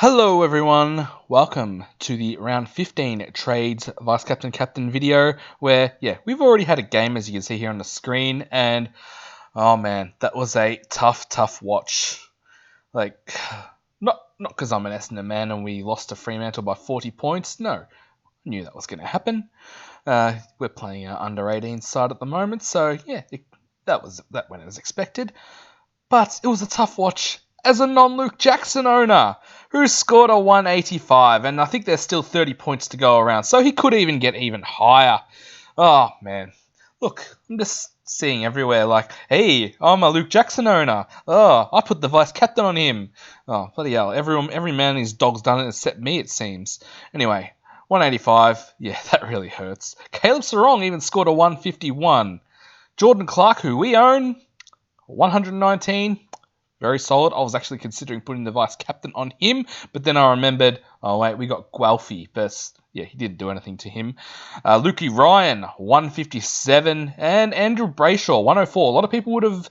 Hello everyone, welcome to the round 15 trades vice captain video where, we've already had a game as you can see here on the screen and, oh man, that was a tough watch. Like, not because I'm an Essendon man and we lost to Fremantle by 40 points, no, I knew that was going to happen. We're playing our under 18 side at the moment, so that went as expected. But it was a tough watch as a non-Luke Jackson owner who scored a 185, and I think there's still 30 points to go around, so he could even get even higher. Oh, man. Look, I'm just seeing everywhere like, hey, I'm a Luke Jackson owner. Oh, I put the vice captain on him. Oh, bloody hell. Every man and his dog's done it except me, it seems. Anyway, 185. Yeah, that really hurts. Caleb Sarong even scored a 151. Jordan Clark, who we own, 119. Very solid. I was actually considering putting the vice captain on him, but then I remembered, oh wait, we got Guelphy, but yeah, he didn't do anything to him. Lukey Ryan, 157, and Andrew Brayshaw, 104. A lot of people would have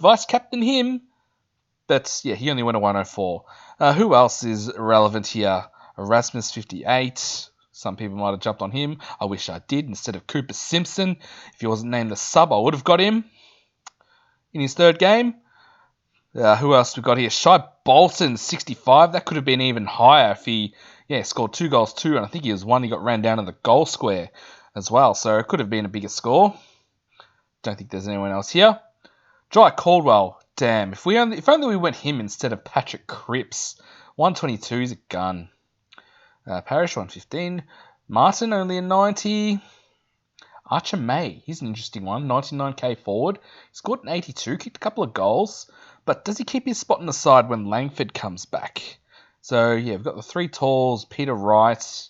vice captained him, but yeah, he only went a 104. Who else is relevant here? Erasmus, 58. Some people might have jumped on him. I wish I did instead of Cooper Simpson. If he wasn't named the sub, I would have got him in his third game. Who else we got here? Shai Bolton, 65. That could have been even higher if he scored 2 goals too, and I think he was one. He got ran down in the goal square as well, so it could have been a bigger score. Don't think there's anyone else here. Jai Caldwell, damn. If only we went him instead of Patrick Cripps. 122 is a gun. Parrish, 115. Martin, only a 90. Archer May, he's an interesting one. 99k forward. He scored an 82, kicked a couple of goals. But does he keep his spot in the side when Langford comes back? So, yeah, we've got the 3 talls, Peter Wright,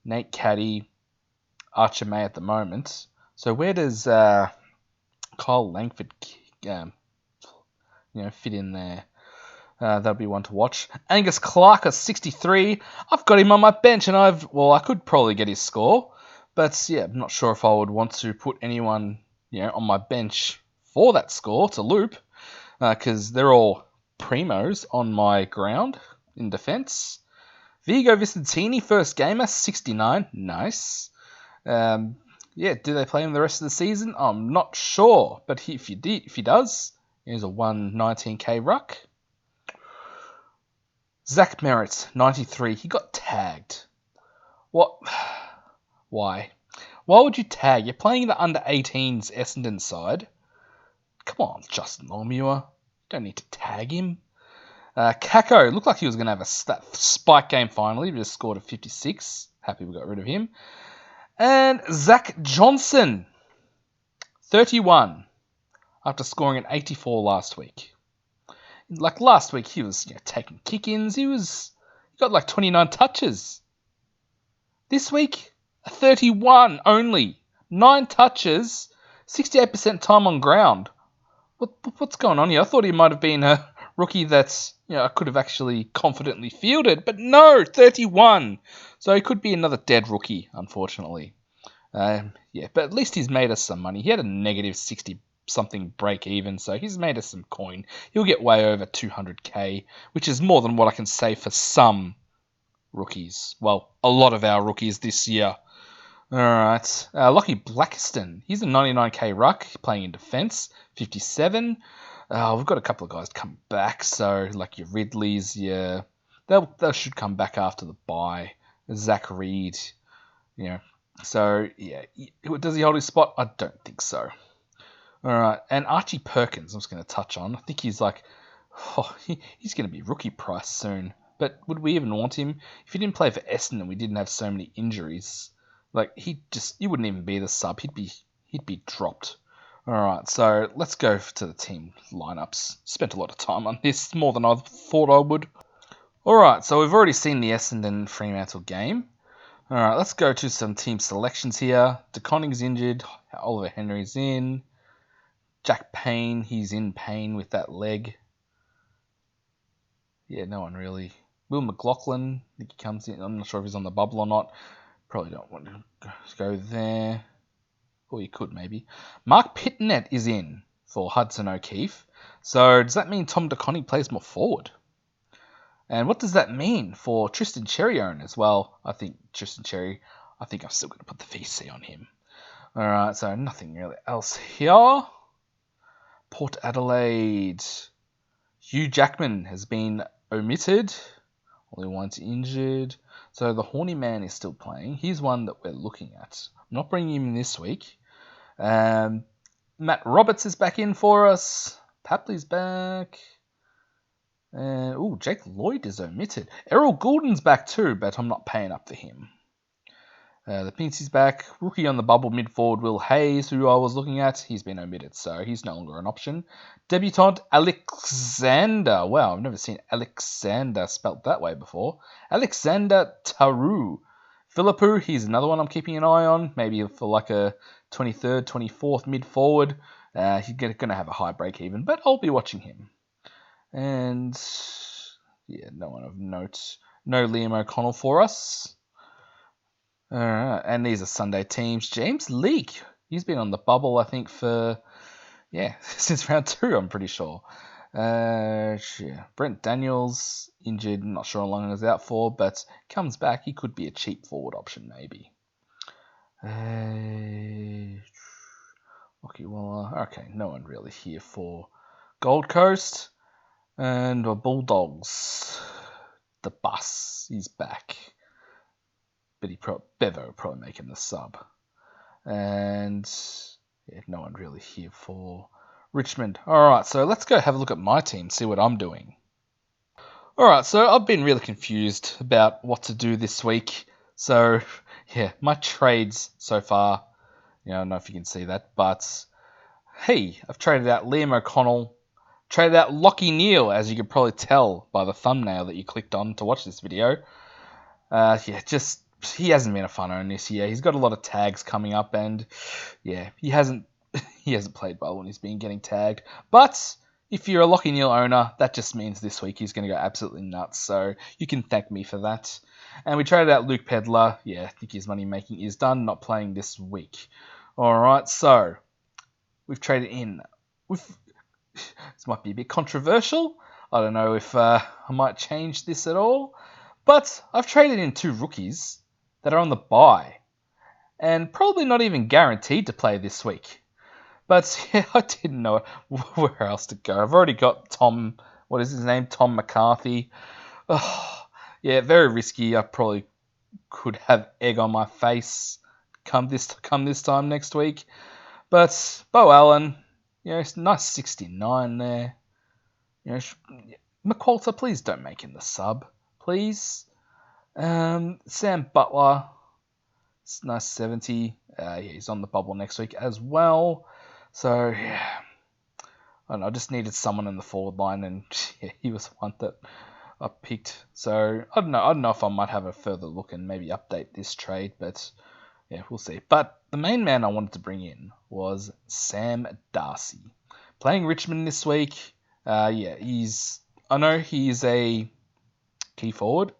Nate Caddy, Archer May at the moment. So where does Kyle Langford fit in there? That'll be one to watch. Angus Clark at 63. I've got him on my bench, and I could probably get his score. But, yeah, I'm not sure if I would want to put anyone on my bench for that score to loop. Because they're all primos on my ground in defence. Vigo Vicentini, first gamer, 69. Nice. Do they play him the rest of the season? I'm not sure. But if he does, here's a 119k ruck. Zach Merritt, 93. He got tagged. What? Why? Why would you tag? You're playing the under-18s Essendon side. Come on, Justin Longmuir. Don't need to tag him. Kako looked like he was going to have a spike game finally. He just scored a 56. Happy we got rid of him. And Zach Johnson, 31, after scoring an 84 last week. Like last week, he was taking kick-ins. He got like 29 touches. This week, 31 only. 9 touches, 68% time on ground. What's going on here? I thought he might have been a rookie that's, I could have actually confidently fielded, but no, 31. So he could be another dead rookie, unfortunately. But at least he's made us some money. He had a negative 60-something break even, so he's made us some coin. He'll get way over 200k, which is more than what I can say for some rookies. Well, a lot of our rookies this year. Alright, Lockie Blackiston, he's a 99k ruck, playing in defence, 57. We've got a couple of guys come back, so like your Ridleys, they should come back after the bye. Zach Reed, so does he hold his spot? I don't think so. Alright, and Archie Perkins, I'm just going to touch on. I think he's he's going to be rookie price soon, but would we even want him? If he didn't play for Essendon and we didn't have so many injuries, he wouldn't even be the sub. He'd be dropped. All right, so let's go to the team lineups. Spent a lot of time on this, more than I thought I would. All right, so we've already seen the Essendon Fremantle game. All right, let's go to some team selections here. DeConning's injured. Oliver Henry's in. Jack Payne, he's in pain with that leg. Yeah, no one really. Will McLaughlin, I think he comes in. I'm not sure if he's on the bubble or not. Probably don't want to go there. Or you could, maybe. Mark Pitnet is in for Hudson O'Keefe. So does that mean Tom DeConning plays more forward? And what does that mean for Tristan Cherry owners? Well, I think Tristan Cherry, I think I'm still going to put the VC on him. All right, so nothing really else here. Port Adelaide. Hugh Jackman has been omitted. Only one's injured. So the Horny Man is still playing. He's one that we're looking at. I'm not bringing him in this week. Matt Roberts is back in for us. Papley's back. Jake Lloyd is omitted. Errol Goulden's back too, but I'm not paying up for him. The Pincey's back. Rookie on the bubble mid-forward Will Hayes, who I was looking at, he's been omitted, so he's no longer an option. Debutant Alexander. Wow, I've never seen Alexander spelt that way before. Alexander Taru. Philippou, he's another one I'm keeping an eye on, maybe for like a 23rd, 24th mid-forward. He's going to have a high break even, but I'll be watching him. And, yeah, no one of note. No Liam O'Connell for us. Alright, and these are Sunday teams. James Leake, he's been on the bubble, I think, for, since round 2, I'm pretty sure. Brent Daniels, injured, not sure how long he's out for, but comes back. He could be a cheap forward option, maybe. Okay, no one really here for Gold Coast. And the Bulldogs, the bus, he's back. But Bevo will probably make him the sub. And no one really here for Richmond. Alright, so let's go have a look at my team, see what I'm doing. Alright, so I've been really confused about what to do this week. So, my trades so far, I don't know if you can see that, but hey, I've traded out Liam O'Connell, traded out Lachie Neale, as you could probably tell by the thumbnail that you clicked on to watch this video. He hasn't been a fun owner this year. He's got a lot of tags coming up, and he hasn't played well when he's been getting tagged. But if you're a Lachie Neale owner, that just means this week he's going to go absolutely nuts. So you can thank me for that. And we traded out Luke Pedler. I think his money making is done. Not playing this week. All right, so we've traded in. This might be a bit controversial. I don't know if I might change this at all. But I've traded in 2 rookies that are on the bye, and probably not even guaranteed to play this week. But I didn't know where else to go. I've already got Tom McCarthy. Very risky. I probably could have egg on my face come this time next week. But Bo Allen, it's nice 69 there. McQualter, please don't make him the sub, please. Sam Butler, it's nice 70. He's on the bubble next week as well. So, I don't know, I just needed someone in the forward line, and he was one that I picked. So, I don't know if I might have a further look and maybe update this trade, but we'll see. But the main man I wanted to bring in was Sam Darcy. Playing Richmond this week. I know he's a key forward,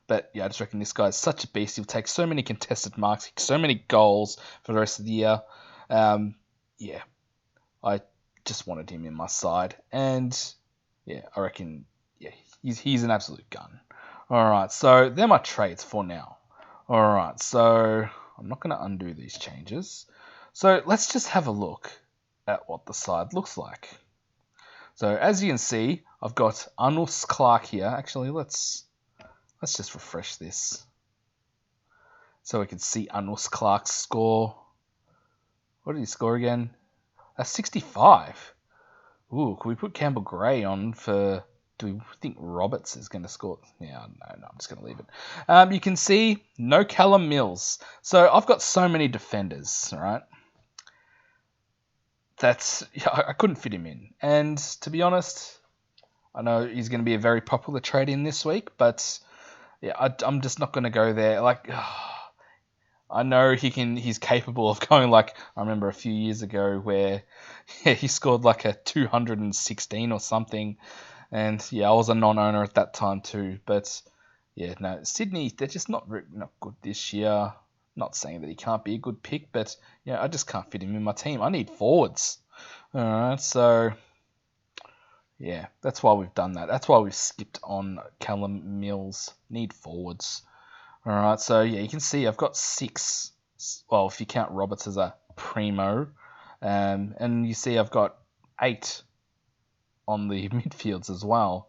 but I just reckon this guy's such a beast. He'll take so many contested marks, so many goals for the rest of the year. I just wanted him in my side, and I reckon he's an absolute gun. All right, so they're my trades for now. All right, so I'm not going to undo these changes. So let's just have a look at what the side looks like. So as you can see, I've got Arnold Clark here. Actually, let's just refresh this so we can see Arnold Clark's score. What did he score again? 65. Ooh, can we put Campbell Gray on for... Do we think Roberts is going to score? No, I'm just going to leave it. You can see no Callum Mills. So I've got so many defenders, all right? I couldn't fit him in. And to be honest, I know he's going to be a very popular trade in this week, but I'm just not going to go there. I know he's capable of going I remember a few years ago where he scored a 216 or something. And I was a non-owner at that time too. But Sydney, they're just not good this year. Not saying that he can't be a good pick, but I just can't fit him in my team. I need forwards. All right, so yeah, that's why we've done that. That's why we've skipped on Callum Mills. Need forwards. All right, so yeah, you can see I've got 6. Well, if you count Roberts as a primo, and you see I've got 8 on the midfields as well.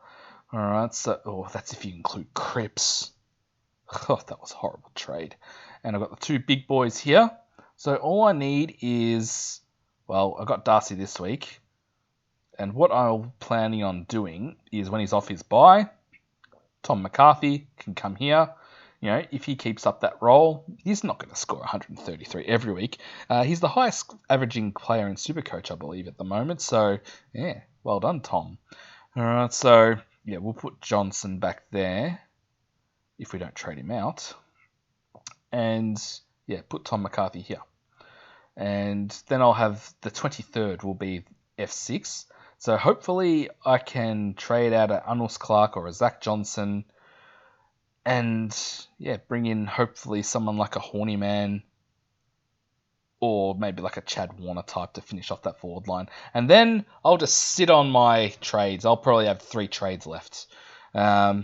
All right, so that's if you include Cripps. Oh, that was a horrible trade. And I've got the 2 big boys here. So all I need is, well, I got Darcy this week. And what I'm planning on doing is when he's off his bye, Tom McCarthy can come here. You know, if he keeps up that role, he's not going to score 133 every week. He's the highest averaging player in Supercoach, I believe, at the moment. So, yeah, well done, Tom. All right, so, yeah, we'll put Johnson back there if we don't trade him out. And, yeah, put Tom McCarthy here. And then I'll have the 23rd will be F6. So hopefully I can trade out a Arnold Clark or a Zach Johnson and, yeah, bring in hopefully someone like a Horny Man or maybe like a Chad Warner type to finish off that forward line. And then I'll just sit on my trades. I'll probably have 3 trades left. Yeah,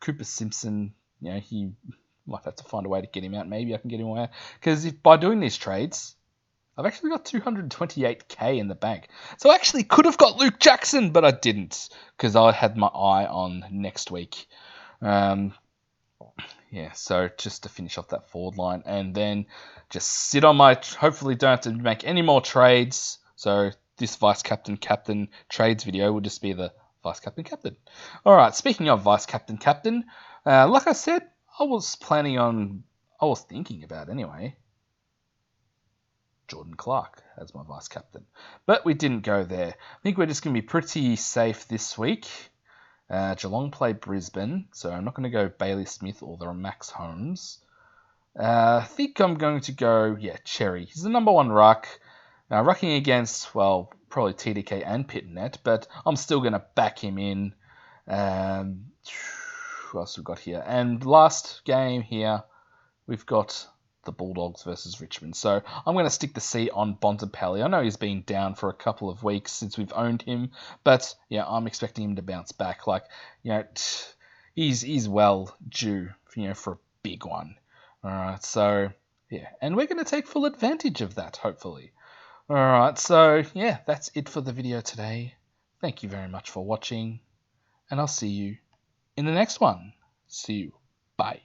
Cooper Simpson, you know, he might have to find a way to get him out. Maybe I can get him out. Because by doing these trades, I've actually got 228k in the bank. So I actually could have got Luke Jackson, but I didn't because I had my eye on next week. Yeah, so just to finish off that forward line and then just sit on my... Hopefully don't have to make any more trades. So this Vice Captain trades video will just be the Vice Captain. All right, speaking of Vice Captain, like I said, I was thinking about anyway, Jordan Clark as my vice captain. But we didn't go there. I think we're just going to be pretty safe this week. Geelong play Brisbane, so I'm not going to go Bailey Smith or the Max Holmes. I think I'm going to go, Cherry. He's the number 1 ruck. Rucking against, well, probably TDK and Pitnet, but I'm still going to back him in. Who else we've got here? And last game here, we've got the Bulldogs versus Richmond. So I'm going to stick the C on Bontempelli. I know he's been down for a couple of weeks since we've owned him, but yeah, I'm expecting him to bounce back. Like, you know, he's well due, for a big one. All right, so yeah, and we're going to take full advantage of that, hopefully. All right, so yeah, that's it for the video today. Thank you very much for watching, and I'll see you in the next one. See you. Bye.